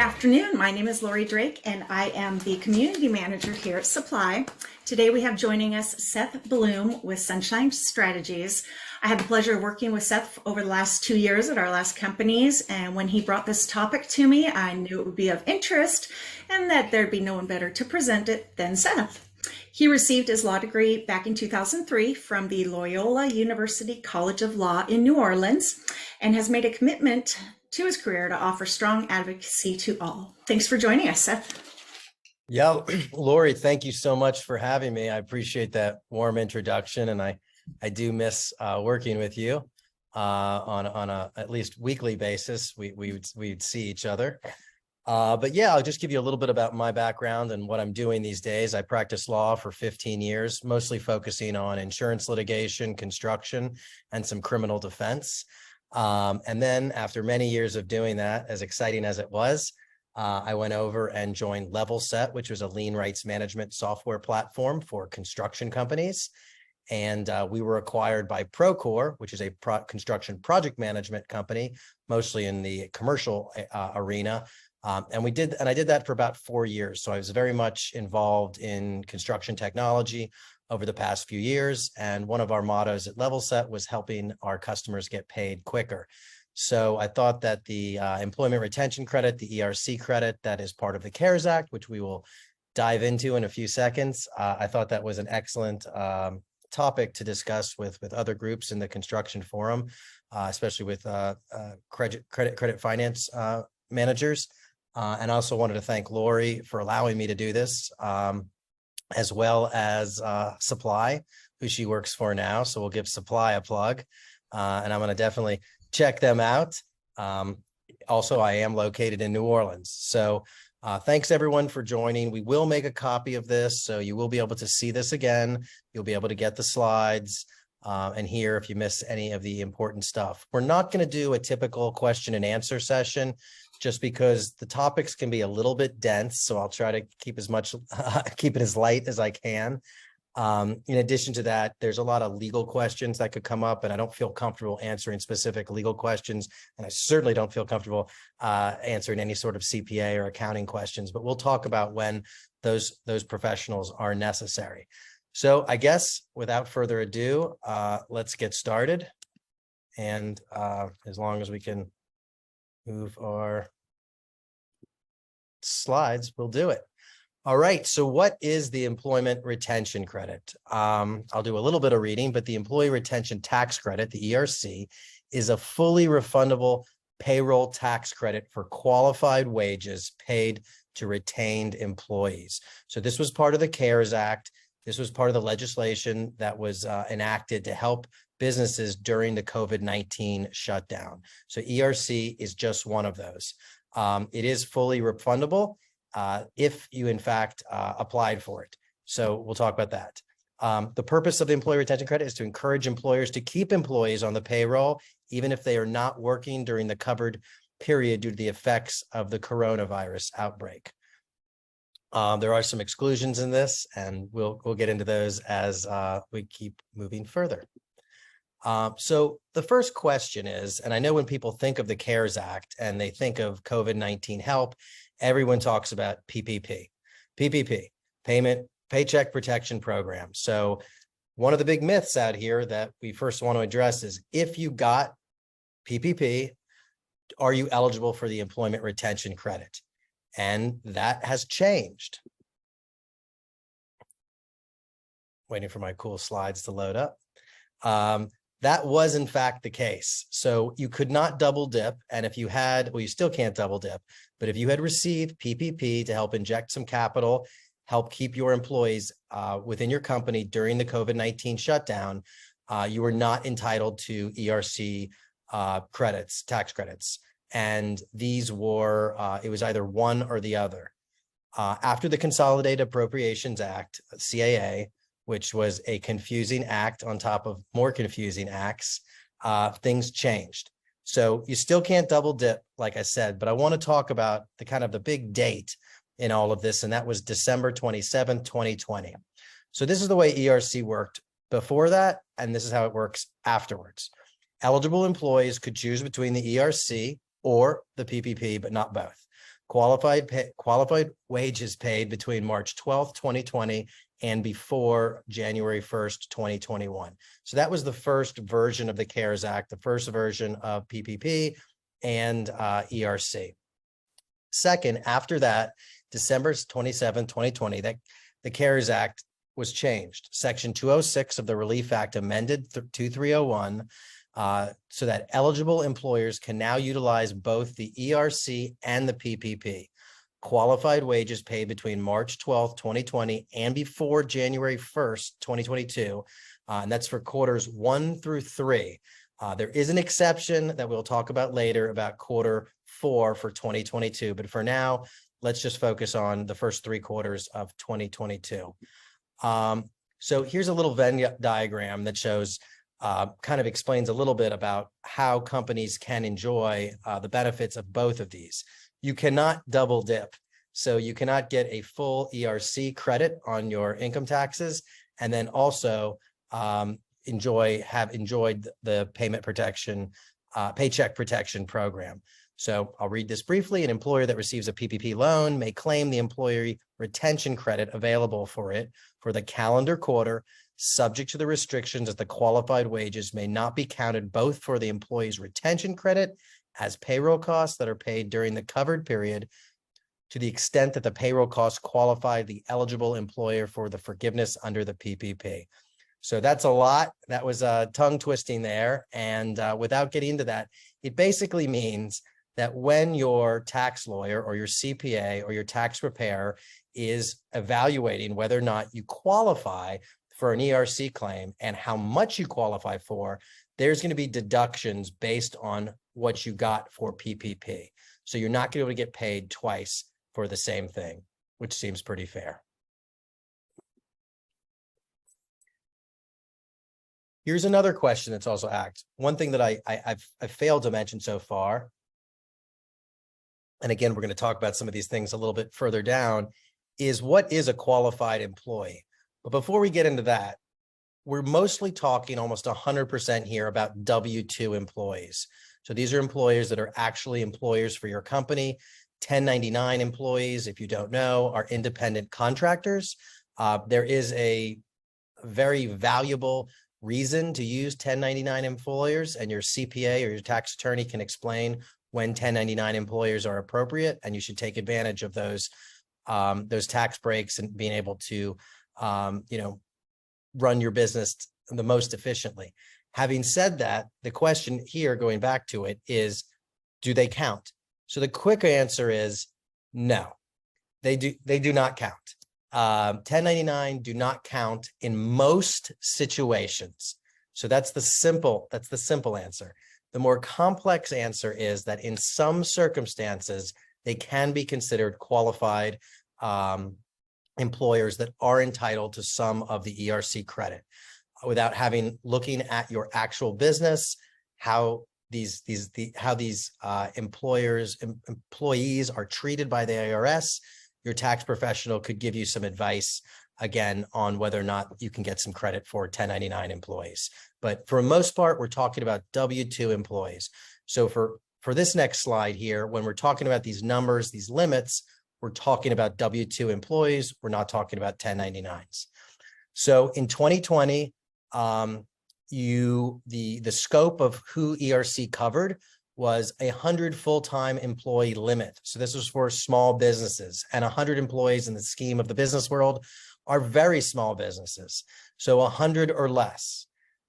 afternoon. My name is Lori Drake, and I am the community manager here at Suppli. Today we have joining us Seth Bloom with Sunshine Strategies. I had the pleasure of working with Seth over the last 2 years at our last companies, and when he brought this topic to me, I knew it would be of interest and that there'd be no one better to present it than Seth. He received his law degree back in 2003 from the Loyola University College of Law in New Orleans and has made a commitment to his career to offer strong advocacy to all. Thanks for joining us, Seth. Yeah, Lori, thank you so much for having me. I appreciate that warm introduction, and I do miss working with you on a at least weekly basis. We'd see each other. But yeah, I'll just give you a little bit about my background and what I'm doing these days. I practiced law for 15 years, mostly focusing on insurance litigation, construction, and some criminal defense. And then after many years of doing that, as exciting as it was, I went over and joined LevelSet, which was a lien rights management software platform for construction companies. And we were acquired by Procore, which is a construction project management company, mostly in the commercial arena. And I did that for about 4 years. So I was very much involved in construction technology over the past few years. And one of our mottos at LevelSet was helping our customers get paid quicker. So I thought that the employment retention credit, the ERC credit that is part of the CARES Act, which we will dive into in a few seconds, I thought that was an excellent topic to discuss with other groups in the construction forum, especially with credit finance managers. And I also wanted to thank Lori for allowing me to do this, as well as Suppli, who she works for now. So we'll give Suppli a plug, and I'm going to definitely check them out. Also, I am located in New Orleans. So thanks everyone for joining. We will make a copy of this, so you will be able to see this again. You'll be able to get the slides and hear if you miss any of the important stuff. We're not going to do a typical question and answer session, just because the topics can be a little bit dense. So I'll try to keep keep it as light as I can. In addition to that, there's a lot of legal questions that could come up, and I don't feel comfortable answering specific legal questions. And I certainly don't feel comfortable answering any sort of CPA or accounting questions, but we'll talk about when those professionals are necessary. So I guess without further ado, let's get started. And as long as we can move our slides, we'll do it. All right, so what is the employment retention credit? I'll do a little bit of reading, but the employee retention tax credit, the ERC, is a fully refundable payroll tax credit for qualified wages paid to retained employees. So this was part of the CARES Act. This was part of the legislation that was enacted to help businesses during the COVID-19 shutdown. So ERC is just one of those. It is fully refundable if you in fact applied for it. So we'll talk about that. The purpose of the employee retention credit is to encourage employers to keep employees on the payroll, even if they are not working during the covered period due to the effects of the coronavirus outbreak. There are some exclusions in this, and we'll get into those as we keep moving further. So the first question is, and I know when people think of the CARES Act and they think of COVID-19 help, everyone talks about PPP, Paycheck Protection Program. So one of the big myths out here that we first want to address is, if you got PPP, are you eligible for the employment retention credit? And that has changed. Waiting for my cool slides to load up. That was in fact the case. So you could not double dip. And if you had, well, you still can't double dip, but if you had received PPP to help inject some capital, help keep your employees within your company during the COVID-19 shutdown, you were not entitled to ERC credits, tax credits. And these were, it was either one or the other. After the Consolidated Appropriations Act, CAA, which was a confusing act on top of more confusing acts, things changed. So you still can't double dip, like I said, but I want to talk about the big date in all of this, and that was December 27th, 2020. So this is the way ERC worked before that, and this is how it works afterwards. Eligible employees could choose between the ERC or the PPP, but not both. qualified wages paid between March 12th, 2020 and before January 1st, 2021. So that was the first version of the CARES Act, the first version of PPP and ERC. Second, after that, December 27, 2020, that the CARES Act was changed. Section 206 of the Relief Act amended 2301 so that eligible employers can now utilize both the ERC and the PPP. Qualified wages paid between March 12th, 2020 and before January 1st, 2022. And that's for quarters 1 through 3. There is an exception that we'll talk about later about quarter 4 for 2022. But for now, let's just focus on the first 3 quarters of 2022. So here's a little Venn diagram that shows, kind of explains a little bit about how companies can enjoy the benefits of both of these. You cannot double dip. So you cannot get a full ERC credit on your income taxes and then also have enjoyed the payment protection, paycheck protection program. So I'll read this briefly. An employer that receives a PPP loan may claim the employee retention credit available for it for the calendar quarter, subject to the restrictions that the qualified wages may not be counted both for the employee's retention credit as payroll costs that are paid during the covered period to the extent that the payroll costs qualify the eligible employer for the forgiveness under the PPP. So that's a lot. That was tongue twisting there. And without getting into that, it basically means that when your tax lawyer or your CPA or your tax preparer is evaluating whether or not you qualify for an ERC claim and how much you qualify for, there's going to be deductions based on what you got for PPP. So you're not going to be able to get paid twice for the same thing, which seems pretty fair. Here's another question that's also asked. One thing that I've failed to mention so far, and again, we're going to talk about some of these things a little bit further down, is what is a qualified employee? But before we get into that, we're mostly talking almost 100% here about W-2 employees. So these are employers that are actually employers for your company. 1099 employees, if you don't know, are independent contractors. There is a very valuable reason to use 1099 employers, and your CPA or your tax attorney can explain when 1099 employers are appropriate, and you should take advantage of those tax breaks and being able to run your business the most efficiently. Having said that, the question here, going back to it, is, do they count? So the quick answer is no, they do not count. 1099 do not count in most situations. So that's the simple answer. The more complex answer is that in some circumstances, they can be considered qualified employers that are entitled to some of the ERC credit without looking at your actual business, how these employees are treated by the IRS. Your tax professional could give you some advice again on whether or not you can get some credit for 1099 employees. But for the most part, we're talking about W-2 employees. So for this next slide here, when we're talking about these numbers, these limits, we're talking about W-2 employees. We're not talking about 1099s. So in 2020, the scope of who ERC covered was 100 full-time employee limit. So this was for small businesses, and 100 employees in the scheme of the business world are very small businesses. So 100 or less.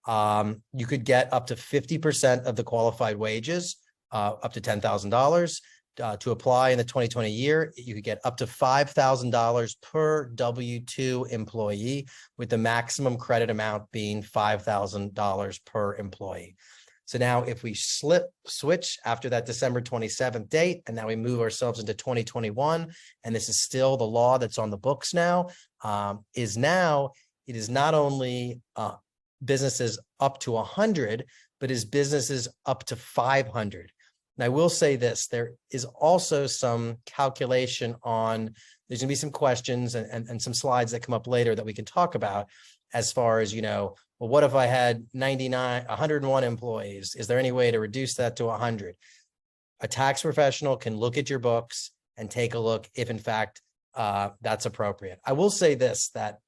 You could get up to 50% of the qualified wages, up to $10,000. To apply in the 2020 year, you could get up to $5,000 per W-2 employee, with the maximum credit amount being $5,000 per employee. So now if we switch after that December 27th date, and now we move ourselves into 2021, and this is still the law that's on the books now, it is not only businesses up to 100, but is businesses up to 500. And I will say this, there is also some calculation on, there's gonna be some questions and some slides that come up later that we can talk about as far as, well, what if I had 101 employees? Is there any way to reduce that to 100? A tax professional can look at your books and take a look if in fact that's appropriate. I will say this, that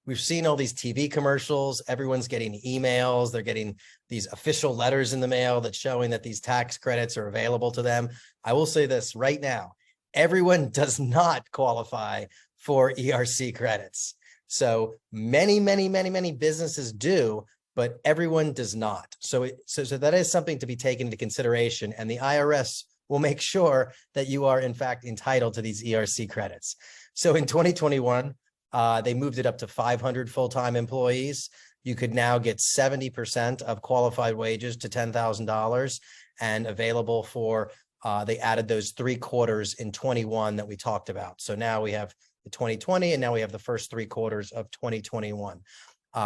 we've seen all these TV commercials, everyone's getting emails, they're getting these official letters in the mail that's showing that these tax credits are available to them. I will say this right now, everyone does not qualify for ERC credits. So many businesses do, but everyone does not. So that is something to be taken into consideration, and the IRS will make sure that you are in fact entitled to these ERC credits. So in 2021, they moved it up to 500 full-time employees. You could now get 70% of qualified wages to $10,000 and available for, they added those 3 quarters in 21 that we talked about. So now we have the 2020 and now we have the first 3 quarters of 2021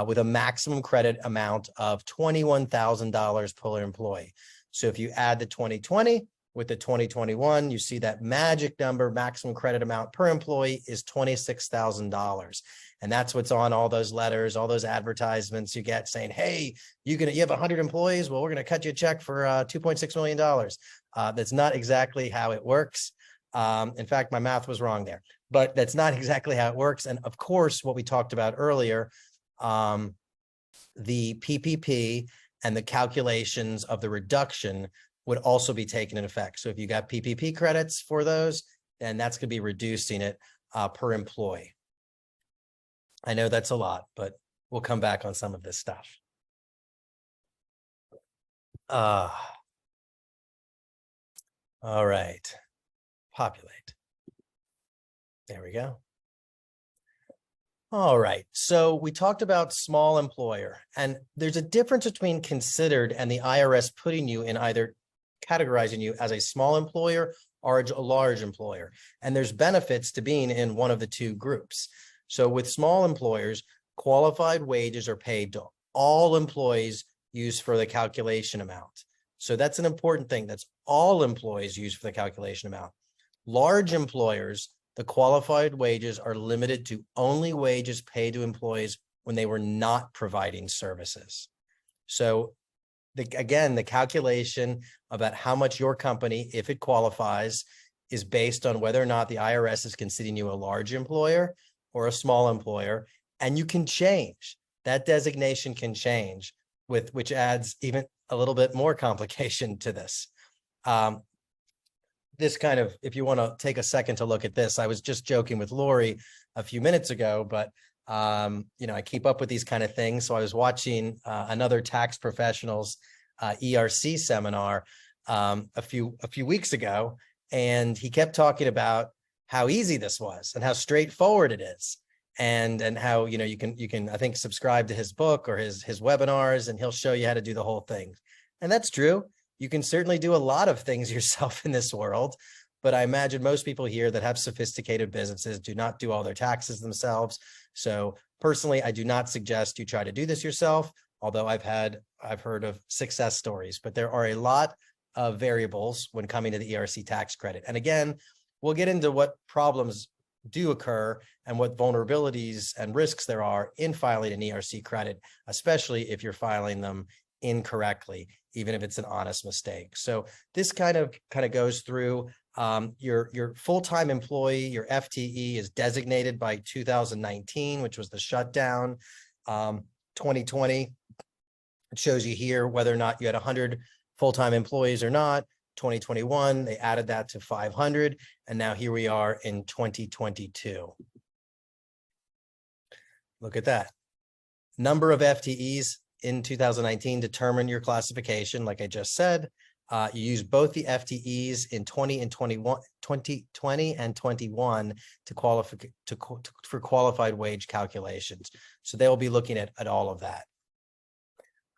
with a maximum credit amount of $21,000 per employee. So if you add the 2020 with the 2021, you see that magic number, maximum credit amount per employee is $26,000. And that's what's on all those letters, all those advertisements you get saying, hey, you have 100 employees. Well, we're going to cut you a check for $2.6 million. That's not exactly how it works. In fact, my math was wrong there, but that's not exactly how it works. And of course, what we talked about earlier, the PPP and the calculations of the reduction would also be taken in effect. So if you got PPP credits for those, then that's going to be reducing it per employee. I know that's a lot, but we'll come back on some of this stuff. All right, populate. There we go. All right, so we talked about small employer, and there's a difference between considered and the IRS putting you in either categorizing you as a small employer or a large employer. And there's benefits to being in one of the two groups. So with small employers, qualified wages are paid to all employees used for the calculation amount. So that's an important thing. That's all employees used for the calculation amount. Large employers, the qualified wages are limited to only wages paid to employees when they were not providing services. So again, the calculation about how much your company, if it qualifies, is based on whether or not the IRS is considering you a large employer or a small employer. And you can change. That designation can change, which adds even a little bit more complication to this. This kind of, if you want to take a second to look at this, I was just joking with Lori a few minutes ago, but I keep up with these kind of things. So I was watching another tax professionals ERC seminar a few weeks ago, and he kept talking about how easy this was and how straightforward it is, and how you can I think subscribe to his book or his webinars, and he'll show you how to do the whole thing. And that's true. You can certainly do a lot of things yourself in this world, but I imagine most people here that have sophisticated businesses do not do all their taxes themselves. So personally, I do not suggest you try to do this yourself, although I've heard of success stories, but there are a lot of variables when coming to the ERC tax credit. And again, we'll get into what problems do occur and what vulnerabilities and risks there are in filing an ERC credit, especially if you're filing them incorrectly, even if it's an honest mistake. So this kind of goes through your full-time employee, your FTE is designated by 2019, which was the shutdown. 2020, it shows you here whether or not you had 100 full-time employees or not. 2021, they added that to 500, and now here we are in 2022. Look at that. Number of FTEs in 2019 determine your classification, like I just said. You use both the FTEs in 2020 and 21 to qualify for qualified wage calculations. So they will be looking at all of that.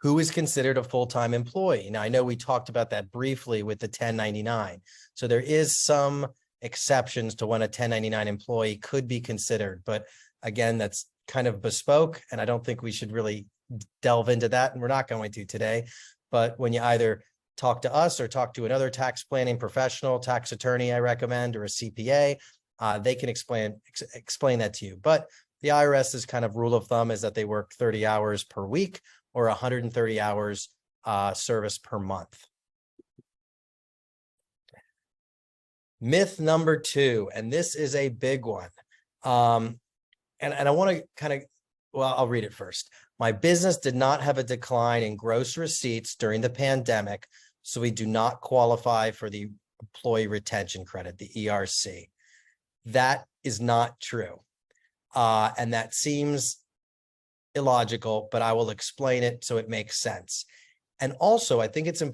Who is considered a full-time employee? Now, I know we talked about that briefly with the 1099. So there is some exceptions to when a 1099 employee could be considered, but again, that's kind of bespoke, and I don't think we should really delve into that, and we're not going to today. But when you either talk to us or talk to another tax planning professional, tax attorney, I recommend, or a CPA, they can explain that to you. But the IRS's kind of rule of thumb is that they work 30 hours per week or 130 hours service per month. Myth number 2, and this is a big one. And I want to kind of, well, I'll read it first. My business did not have a decline in gross receipts during the pandemic, so we do not qualify for the employee retention credit, the ERC. That is not true. And that seems illogical, but I will explain it so it makes sense. And also, I think it's an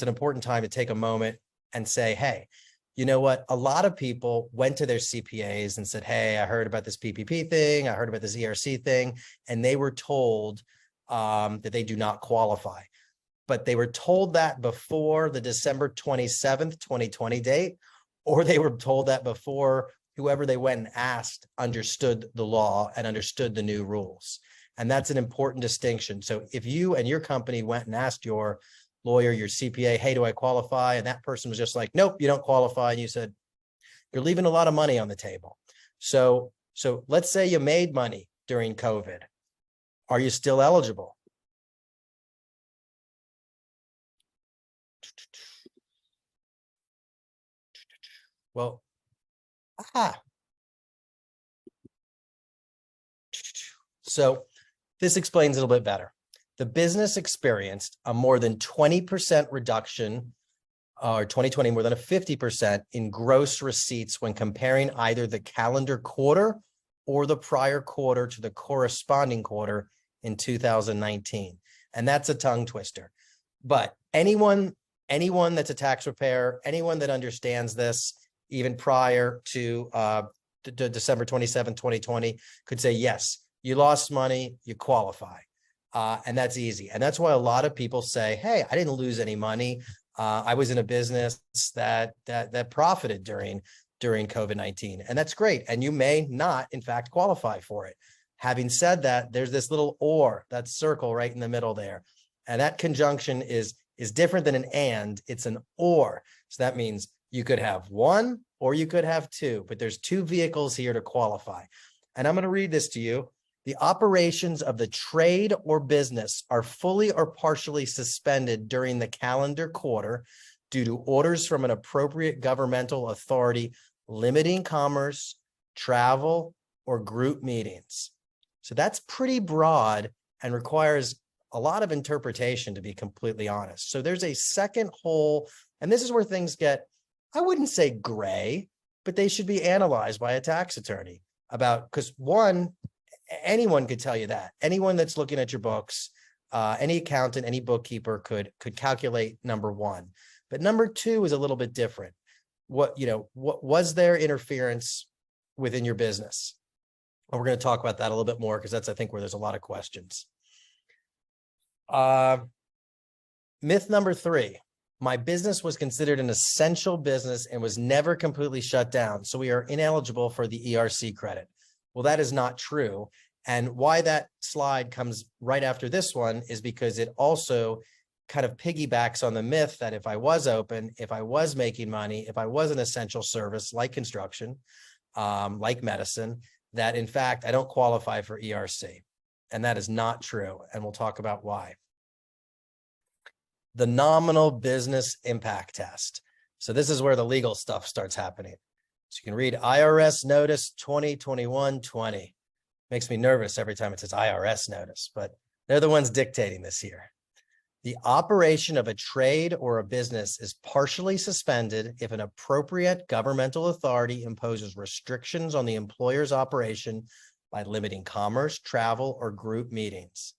important time to take a moment and say, hey, you know what? A lot of people went to their CPAs and said, hey, I heard about this PPP thing. I heard about this ERC thing. And they were told that they do not qualify. But they were told that before the December 27th, 2020 date, or they were told that before whoever they went and asked understood the law and understood the new rules. And that's an important distinction. So if you and your company went and asked your lawyer, your CPA, hey, do I qualify? And that person was just like, nope, you don't qualify. And you said, you're leaving a lot of money on the table. So let's say you made money during COVID. Are you still eligible? Well, so this explains a little bit better. The business experienced a more than 20% reduction, or 2020, more than a 50% in gross receipts when comparing either the calendar quarter or the prior quarter to the corresponding quarter in 2019. And that's a tongue twister. But anyone that's a tax preparer, anyone that understands this, even prior to December 27, 2020, could say, yes, you lost money, you qualify. And that's easy. And that's why a lot of people say, hey, I didn't lose any money. I was in a business that profited during COVID-19. And that's great. And you may not, in fact, qualify for it. Having said that, there's this little or, that circle right in the middle there. And that conjunction is different than an and, it's an or. So that means you could have one or you could have two, but there's two vehicles here to qualify. And I'm going to read this to you. The operations of the trade or business are fully or partially suspended during the calendar quarter due to orders from an appropriate governmental authority limiting commerce, travel, or group meetings. So that's pretty broad and requires a lot of interpretation, to be completely honest. So there's a second hole, and this is where things get, I wouldn't say gray, but they should be analyzed by a tax attorney about, because one, anyone could tell you that. Anyone that's looking at your books, any accountant, any bookkeeper could calculate number one. But number two is a little bit different. What was there interference within your business? And we're going to talk about that a little bit more because that's, I think, where there's a lot of questions. Myth number 3, my business was considered an essential business and was never completely shut down, so we are ineligible for the ERC credit. Well, that is not true. And why that slide comes right after this one is because it also kind of piggybacks on the myth that if I was open, if I was making money, if I was an essential service like construction, like medicine, that in fact, I don't qualify for ERC. And that is not true. And we'll talk about why. The nominal business impact test. So this is where the legal stuff starts happening. So you can read IRS notice 2021-20. Makes me nervous every time it says IRS notice, but they're the ones dictating this here. The operation of a trade or a business is partially suspended if an appropriate governmental authority imposes restrictions on the employer's operation by limiting commerce, travel, or group meetings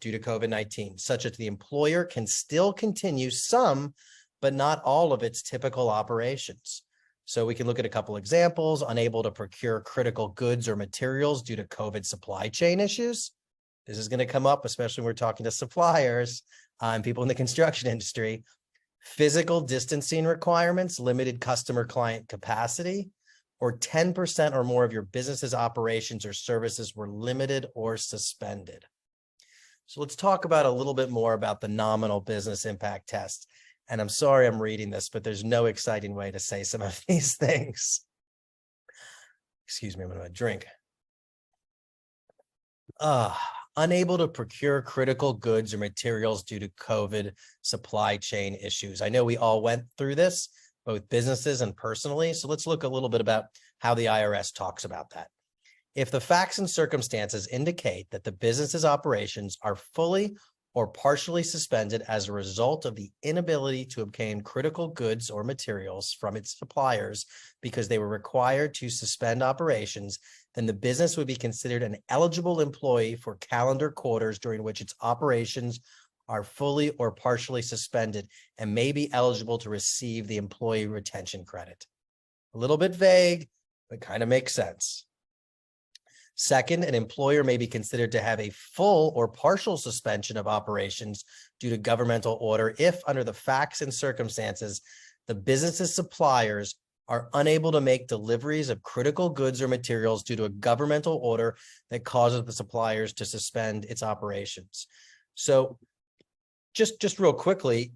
due to COVID-19, such that the employer can still continue some, but not all of its typical operations. So we can look at a couple examples: unable to procure critical goods or materials due to COVID supply chain issues. This is going to come up, especially when we're talking to suppliers and people in the construction industry. Physical distancing requirements, limited customer client capacity, or 10% or more of your business's operations or services were limited or suspended. So let's talk about a little bit more about the nominal business impact test. And I'm sorry I'm reading this, but there's no exciting way to say some of these things. Excuse me, I'm going to drink. Unable to procure critical goods or materials due to COVID supply chain issues. I know we all went through this, both businesses and personally. So let's look a little bit about how the IRS talks about that. If the facts and circumstances indicate that the business's operations are fully or partially suspended as a result of the inability to obtain critical goods or materials from its suppliers because they were required to suspend operations, then the business would be considered an eligible employee for calendar quarters during which its operations are fully or partially suspended and may be eligible to receive the employee retention credit. A little bit vague, but kind of makes sense. Second, an employer may be considered to have a full or partial suspension of operations due to governmental order if, under the facts and circumstances, the business's suppliers are unable to make deliveries of critical goods or materials due to a governmental order that causes the suppliers to suspend its operations. So just real quickly,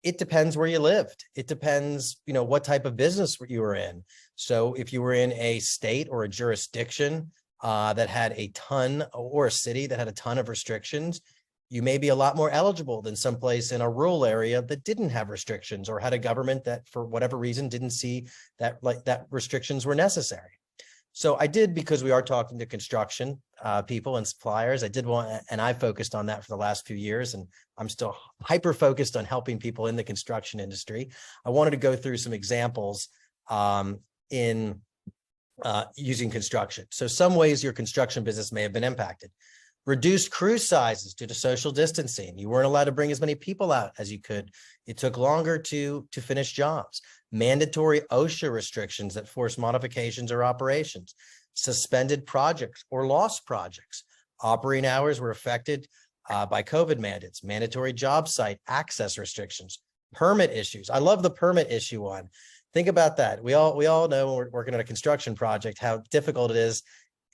it depends where you lived. It depends, what type of business you were in. So if you were in a state or a jurisdiction that had a ton, or a city that had a ton of restrictions, you may be a lot more eligible than someplace in a rural area that didn't have restrictions or had a government that for whatever reason didn't see that that restrictions were necessary. So I did, because we are talking to construction people and suppliers, I did want, and I focused on that for the last few years, and I'm still hyper focused on helping people in the construction industry. I wanted to go through some examples in using construction. So some ways your construction business may have been impacted. Reduced crew sizes due to social distancing. You weren't allowed to bring as many people out as you could. It took longer to finish jobs. Mandatory OSHA restrictions that force modifications or operations. Suspended projects or lost projects. Operating hours were affected by COVID mandates. Mandatory job site access restrictions. Permit issues. I love the permit issue one. Think about that. We all know when we're working on a construction project how difficult it is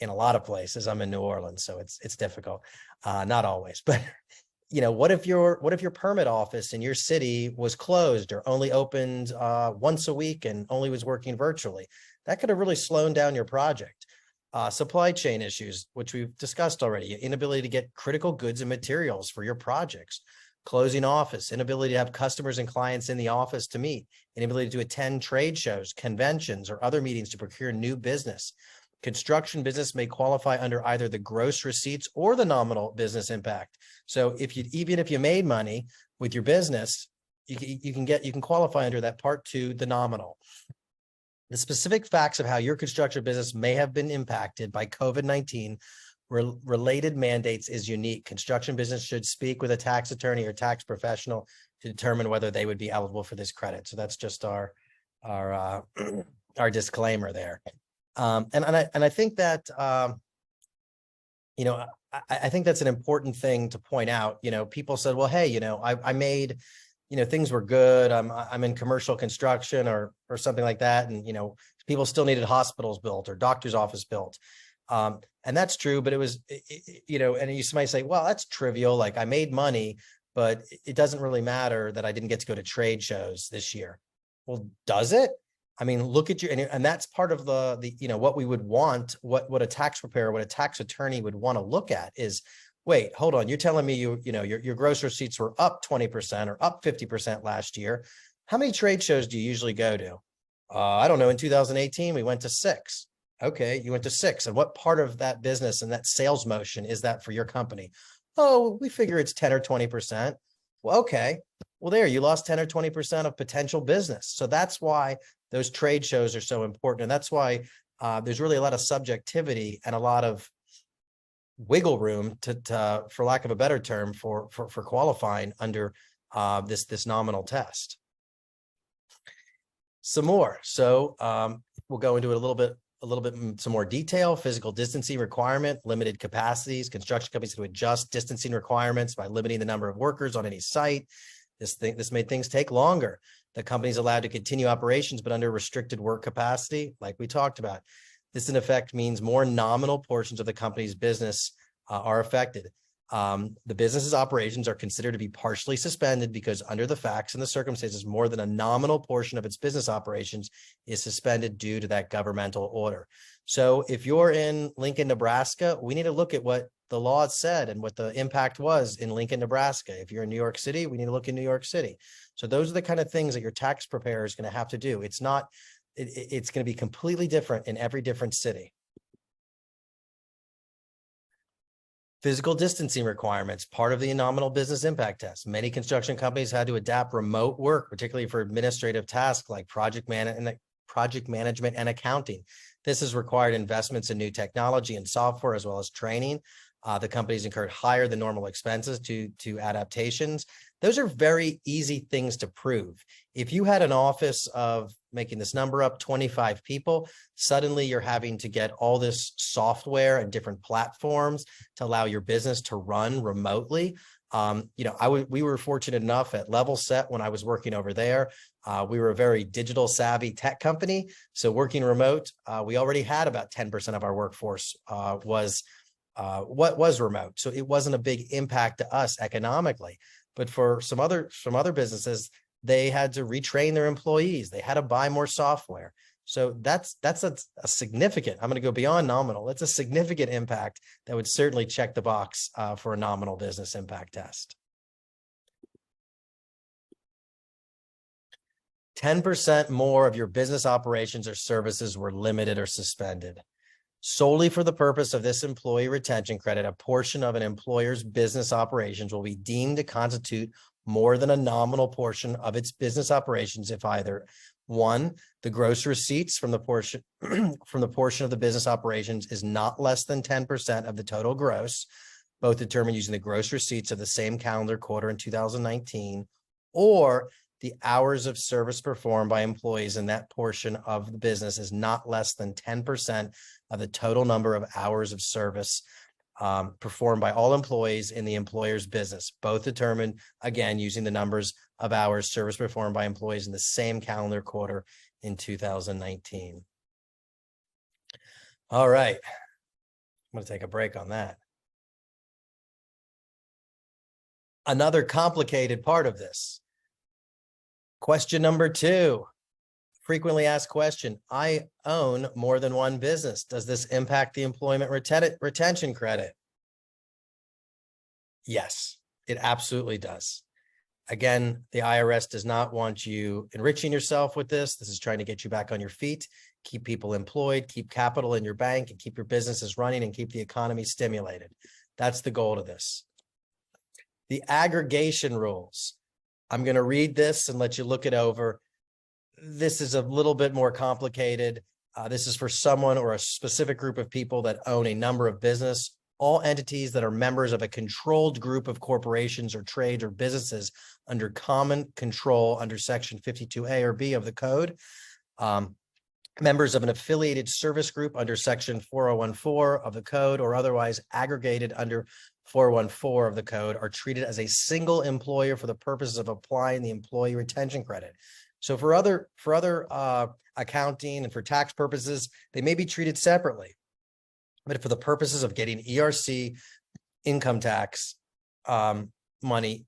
in a lot of places. I'm in New Orleans, so it's difficult. Not always, but what if your permit office in your city was closed or only opened once a week and only was working virtually? That could have really slowed down your project. Supply chain issues, which we've discussed already, inability to get critical goods and materials for your projects. Closing office, inability to have customers and clients in the office to meet, inability to attend trade shows, conventions, or other meetings to procure new business. Construction business may qualify under either the gross receipts or the nominal business impact. So even if you made money with your business, you can qualify under that part 2, the nominal. The specific facts of how your construction business may have been impacted by COVID-19 related mandates is unique. Construction business should speak with a tax attorney or tax professional to determine whether they would be eligible for this credit. So that's just our disclaimer there. And I think that I think that's an important thing to point out. People said, well, hey, I made, things were good. I'm in commercial construction or something like that, and people still needed hospitals built or doctor's office built. And that's true, but it was, and you might say, well, that's trivial. Like, I made money, but it doesn't really matter that I didn't get to go to trade shows this year. Well, does it? I mean, look at you, and that's part of the what we would want, what a tax preparer, what a tax attorney would want to look at is, wait, hold on, you're telling me your gross receipts were up 20% or up 50% last year. How many trade shows do you usually go to? I don't know. In 2018, we went to 6. Okay, you went to 6. And what part of that business and that sales motion is that for your company? Oh, we figure it's 10 or 20%. Well, okay. Well, there, you lost 10 or 20% of potential business. So that's why those trade shows are so important. And that's why there's really a lot of subjectivity and a lot of wiggle room to for lack of a better term, for qualifying under this nominal test. Some more. So we'll go into it a little bit some more detail. Physical distancing requirement, limited capacities, construction companies to adjust distancing requirements by limiting the number of workers on any site. This made things take longer. The company's allowed to continue operations, but under restricted work capacity, like we talked about. This in effect means more nominal portions of the company's business are affected. The business's operations are considered to be partially suspended because under the facts and the circumstances, more than a nominal portion of its business operations is suspended due to that governmental order. So if you're in Lincoln, Nebraska, we need to look at what the law said and what the impact was in Lincoln, Nebraska. If you're in New York City, we need to look in New York City. So those are the kind of things that your tax preparer is going to have to do. It's going to be completely different in every different city. Physical distancing requirements, part of the nominal business impact test. Many construction companies had to adapt remote work, particularly for administrative tasks like project management and accounting. This has required investments in new technology and software, as well as training. The companies incurred higher than normal expenses to adaptations. Those are very easy things to prove. If you had an office of, making this number up, 25 people, suddenly you're having to get all this software and different platforms to allow your business to run remotely. We were fortunate enough at Level Set when I was working over there. We were a very digital savvy tech company. So working remote, we already had about 10% of our workforce was remote. So it wasn't a big impact to us economically. But for some other businesses, they had to retrain their employees. They had to buy more software. So that's a significant, I'm going to go beyond nominal. That's a significant impact that would certainly check the box for a nominal business impact test. 10% more of your business operations or services were limited or suspended. Solely for the purpose of this employee retention credit, a portion of an employer's business operations will be deemed to constitute more than a nominal portion of its business operations if either, one, the gross receipts from the portion of the business operations is not less than 10% of the total gross, both determined using the gross receipts of the same calendar quarter in 2019, or the hours of service performed by employees in that portion of the business is not less than 10% of the total number of hours of service performed by all employees in the employer's business, both determined, again, using the numbers of hours service performed by employees in the same calendar quarter in 2019. All right, I'm going to take a break on that. Another complicated part of this. Question number 2, frequently asked question. I own more than one business. Does this impact the employment retention credit? Yes, it absolutely does. Again, the IRS does not want you enriching yourself with this. This is trying to get you back on your feet, keep people employed, keep capital in your bank, and keep your businesses running and keep the economy stimulated. That's the goal of this. The aggregation rules. I'm going to read this and let you look it over. This is a little bit more complicated. This is for someone or a specific group of people that own a number of business. All entities that are members of a controlled group of corporations or trades or businesses under common control under Section 52A or B of the Code. Members of an affiliated service group under Section 4014 of the Code or otherwise aggregated under 414 of the Code are treated as a single employer for the purposes of applying the employee retention credit. So for other accounting and for tax purposes, they may be treated separately. But for the purposes of getting ERC income tax money,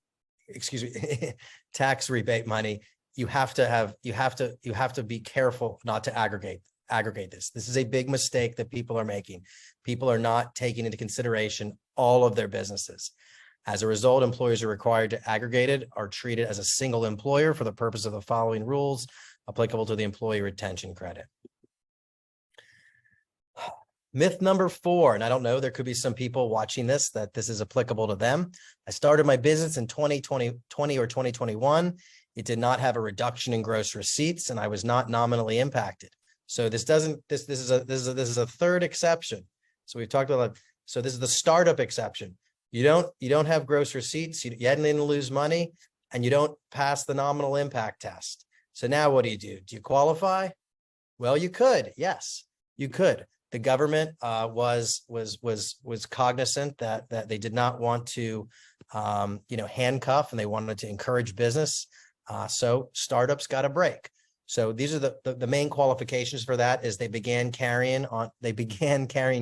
tax rebate money, you have to be careful not to aggregate this. This is a big mistake that people are making. People are not taking into consideration all of their businesses. As a result, employers are required to aggregate it, are treated as a single employer for the purpose of the following rules applicable to the employee retention credit. Myth number 4, and I don't know, there could be some people watching this that this is applicable to them. I started my business in 2020 or 2021. It did not have a reduction in gross receipts, and I was not nominally impacted. So this is a third exception. So we've talked about, so this is the startup exception. You don't have gross receipts, you didn't lose money, and you don't pass the nominal impact test. So now what do? Do you qualify? Well, you could, yes, you could. The government was cognizant that they did not want to handcuff, and they wanted to encourage business. So startups got a break. So these are the main qualifications for that is they began carrying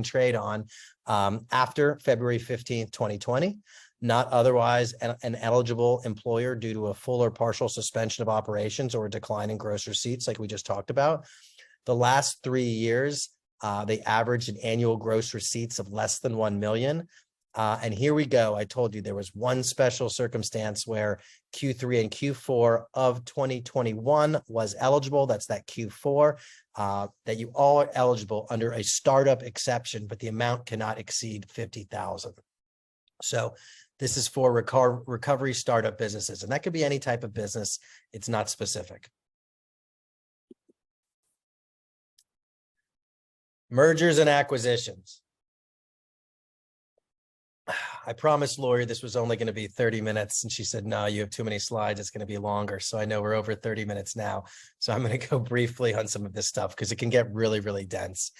trade on after February 15th, 2020, not otherwise an eligible employer due to a full or partial suspension of operations or a decline in gross receipts like we just talked about. The last 3 years, they averaged an annual gross receipts of less than 1 million. And here we go. I told you there was one special circumstance where Q3 and Q4 of 2021 was eligible. That's that Q4, that you all are eligible under a startup exception, but the amount cannot exceed 50,000. So this is for recovery startup businesses, and that could be any type of business. It's not specific. Mergers and acquisitions. I promised Lori this was only going to be 30 minutes, and she said, no, you have too many slides. It's going to be longer. So I know we're over 30 minutes now. So I'm going to go briefly on some of this stuff because it can get really, really dense.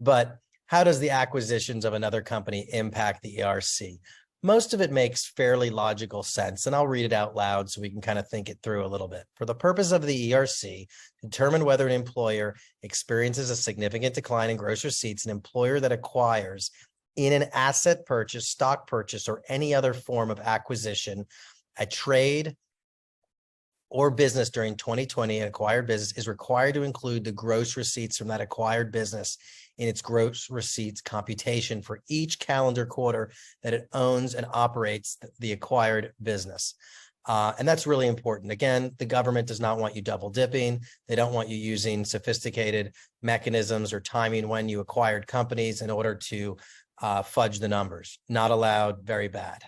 But how does the acquisitions of another company impact the ERC? Most of it makes fairly logical sense, and I'll read it out loud so we can kind of think it through a little bit. For the purpose of the ERC, determine whether an employer experiences a significant decline in gross receipts, an employer that acquires in an asset purchase, stock purchase, or any other form of acquisition, a trade or business during 2020, an acquired business is required to include the gross receipts from that acquired business in its gross receipts computation for each calendar quarter that it owns and operates the acquired business. And that's really important. Again, the government does not want you double dipping. They don't want you using sophisticated mechanisms or timing when you acquired companies in order to fudge the numbers. Not allowed, very bad.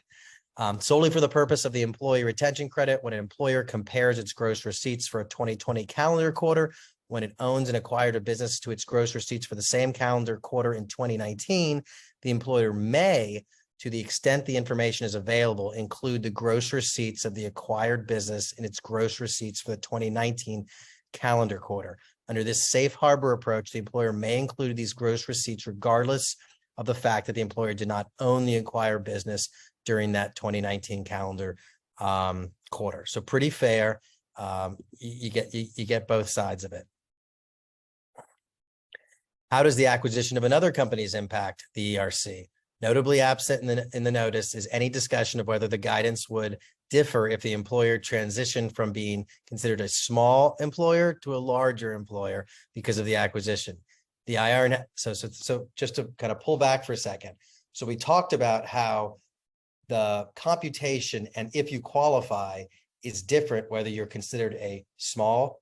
Solely for the purpose of the employee retention credit, when an employer compares its gross receipts for a 2020 calendar quarter, when it owns and acquired a business to its gross receipts for the same calendar quarter in 2019, the employer may, to the extent the information is available, include the gross receipts of the acquired business in its gross receipts for the 2019 calendar quarter. Under this safe harbor approach, the employer may include these gross receipts regardless of the fact that the employer did not own the acquired business during that 2019 calendar quarter. So pretty fair. You get both sides of it. How does the acquisition of another company's impact the ERC? Notably absent in the notice is any discussion of whether the guidance would differ if the employer transitioned from being considered a small employer to a larger employer because of the acquisition. The IR, so just to kind of pull back for a second. So we talked about how the computation and if you qualify is different whether you're considered a small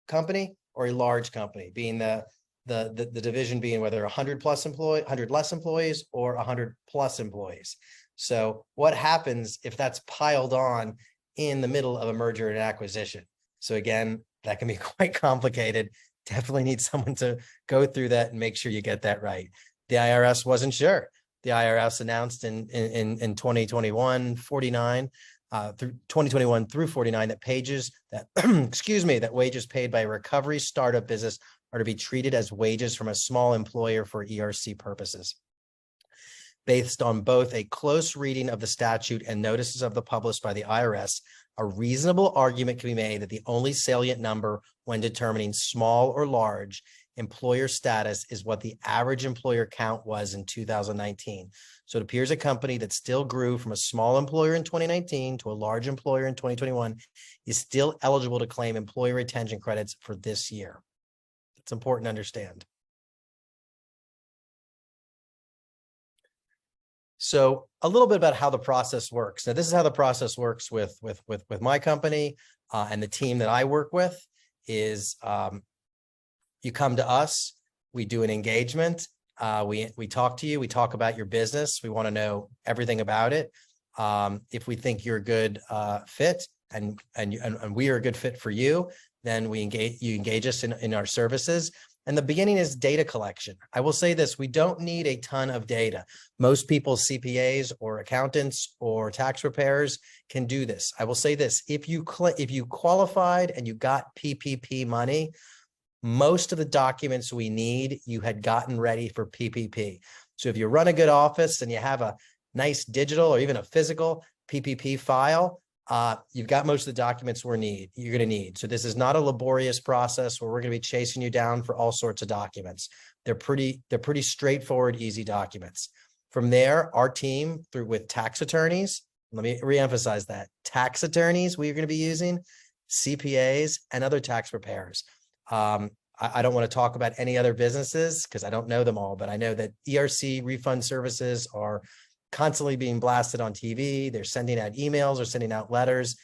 company or a large company, being the division being whether 100 less employees or 100 plus employees. So what happens if that's piled on in the middle of a merger and acquisition? So again, that can be quite complicated. Definitely need someone to go through that and make sure you get that right. The IRS wasn't sure. The IRS announced in 2021 49 through 2021 through 49 that that wages paid by a recovery startup business are to be treated as wages from a small employer for ERC purposes. Based on both a close reading of the statute and notices of the published by the IRS, a reasonable argument can be made that the only salient number when determining small or large employer status is what the average employer count was in 2019. So it appears a company that still grew from a small employer in 2019 to a large employer in 2021 is still eligible to claim employee retention credits for this year. It's important to understand. So a little bit about how the process works. Now, this is how the process works with my company and the team that I work with is you come to us, we do an engagement, we talk to you, we talk about your business, we want to know everything about it. If we think you're a good fit and we are a good fit for you, then you engage us in our services. And the beginning is data collection. I will say this, we don't need a ton of data. Most people, CPAs or accountants or tax preparers can do this. I will say this, if you qualified and you got PPP money, most of the documents we need, you had gotten ready for PPP. So if you run a good office and you have a nice digital or even a physical PPP file, you've got most of the documents you're going to need. So this is not a laborious process where we're going to be chasing you down for all sorts of documents. They're pretty straightforward, easy documents. From there, our team with tax attorneys, let me reemphasize that, tax attorneys we're going to be using, CPAs, and other tax preparers. I don't want to talk about any other businesses because I don't know them all, but I know that ERC refund services are constantly being blasted on TV. They're sending out emails or sending out letters.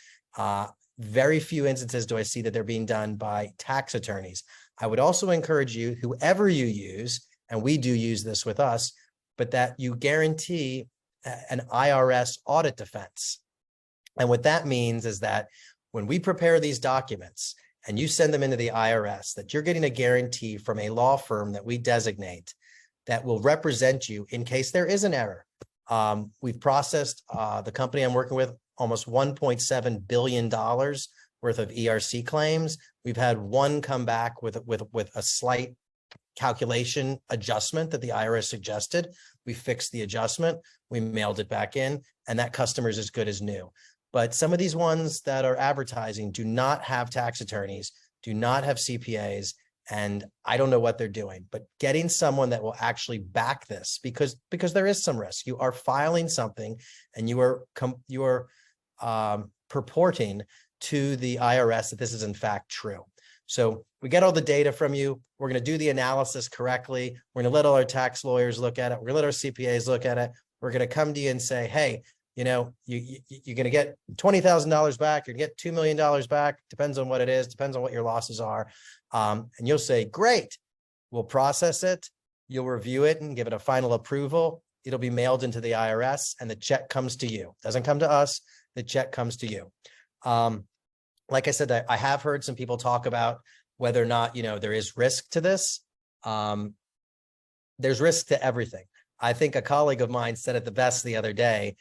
Very few instances do I see that they're being done by tax attorneys. I would also encourage you, whoever you use, and we do use this with us, but that you guarantee an IRS audit defense. And what that means is that when we prepare these documents and you send them into the IRS, that you're getting a guarantee from a law firm that we designate that will represent you in case there is an error. We've processed, the company I'm working with, almost $1.7 billion worth of ERC claims. We've had one come back with a slight calculation adjustment that the IRS suggested. We fixed the adjustment, we mailed it back in, and that customer is as good as new. But some of these ones that are advertising do not have tax attorneys, do not have CPAs, and I don't know what they're doing. But getting someone that will actually back this, because there is some risk. You are filing something, and you are purporting to the IRS that this is in fact true. So we get all the data from you. We're going to do the analysis correctly. We're going to let all our tax lawyers look at it. We're going to let our CPAs look at it. We're going to come to you and say, hey, you know, you're going to get $20,000 back. You're going to get $2 million back. Depends on what it is. Depends on what your losses are. And you'll say, great, we'll process it. You'll review it and give it a final approval. It'll be mailed into the IRS and the check comes to you. Doesn't come to us. The check comes to you. Like I said, I have heard some people talk about whether or not, you know, there is risk to this. There's risk to everything. I think a colleague of mine said it the best the other day.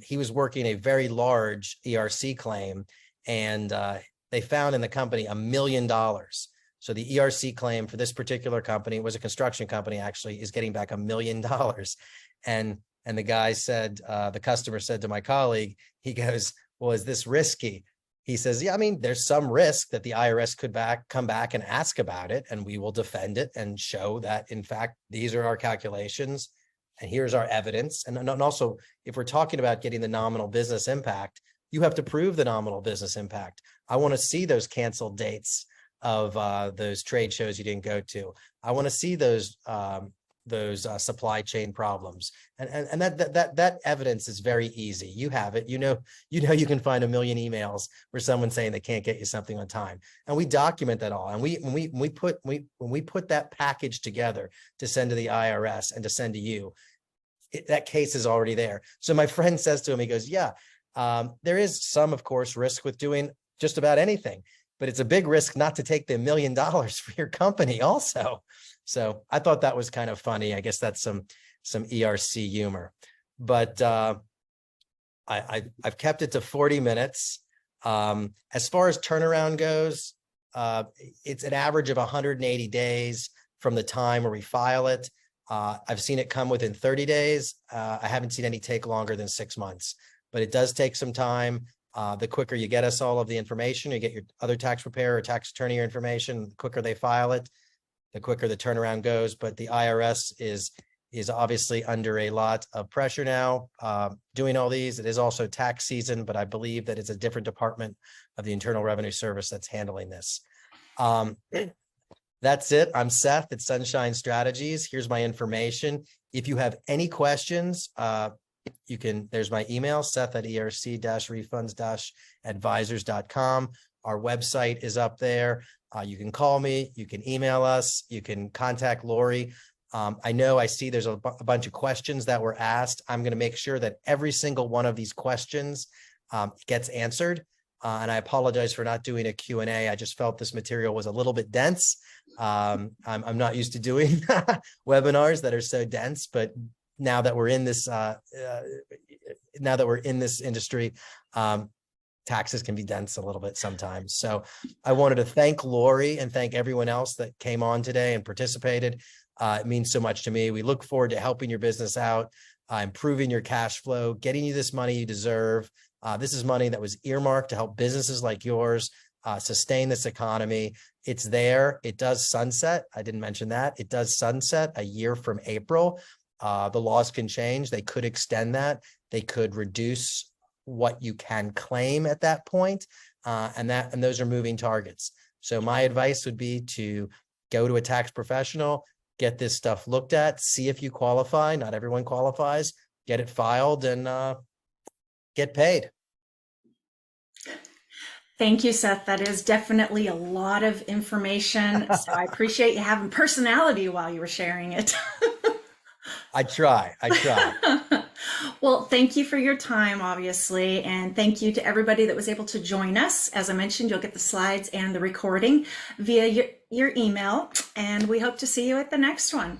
He was working a very large ERC claim, and they found in the company $1 million. So the ERC claim for this particular company, was a construction company actually, is getting back $1 million. And the guy said, the customer said to my colleague, he goes, well, is this risky? He says, yeah, I mean, there's some risk that the IRS could come back and ask about it, and we will defend it and show that, in fact, these are our calculations and here's our evidence. And also, if we're talking about getting the nominal business impact, you have to prove the nominal business impact. I want to see those canceled dates of those trade shows you didn't go to. I want to see those supply chain problems, and that evidence is very easy. You have it. You know you can find 1 million emails where someone's saying they can't get you something on time, and we document that all. And when we put that package together to send to the IRS and to send to you, that case is already there. So my friend says to him, he goes, yeah, there is some, of course, risk with doing just about anything, but it's a big risk not to take the $1 million for your company also. So I thought that was kind of funny. I guess that's some ERC humor, but I've kept it to 40 minutes. As far as turnaround goes, it's an average of 180 days from the time where we file it. I've seen it come within 30 days. I haven't seen any take longer than 6 months, but it does take some time. The quicker you get us all of the information, you get your other tax preparer or tax attorney your information, the quicker they file it, the quicker the turnaround goes. But the IRS is obviously under a lot of pressure now doing all these. It is also tax season, but I believe that it's a different department of the Internal Revenue Service that's handling this. That's it. I'm Seth at Sunshine Strategies. Here's my information. If you have any questions, there's my email, seth@erc-refunds-advisors.com. Our website is up there. You can call me, you can email us, you can contact Lori. I see there's a bunch of questions that were asked. I'm going to make sure that every single one of these questions gets answered. And I apologize for not doing a Q&A. I just felt this material was a little bit dense. I'm not used to doing webinars that are so dense, but now that we're in this industry, taxes can be dense a little bit sometimes. So I wanted to thank Lori and thank everyone else that came on today and participated. It means so much to me. We look forward to helping your business out, improving your cash flow, getting you this money you deserve, This is money that was earmarked to help businesses like yours sustain this economy. It's there. It does sunset. I didn't mention that. It does sunset a year from April. The laws can change. They could extend that. They could reduce what you can claim at that point. And those are moving targets. So my advice would be to go to a tax professional, get this stuff looked at, see if you qualify. Not everyone qualifies. Get it filed and get paid. Thank you, Seth. That is definitely a lot of information. So I appreciate you having personality while you were sharing it. I try. Well, thank you for your time, obviously, and thank you to everybody that was able to join us. As I mentioned, you'll get the slides and the recording via your email, and we hope to see you at the next one.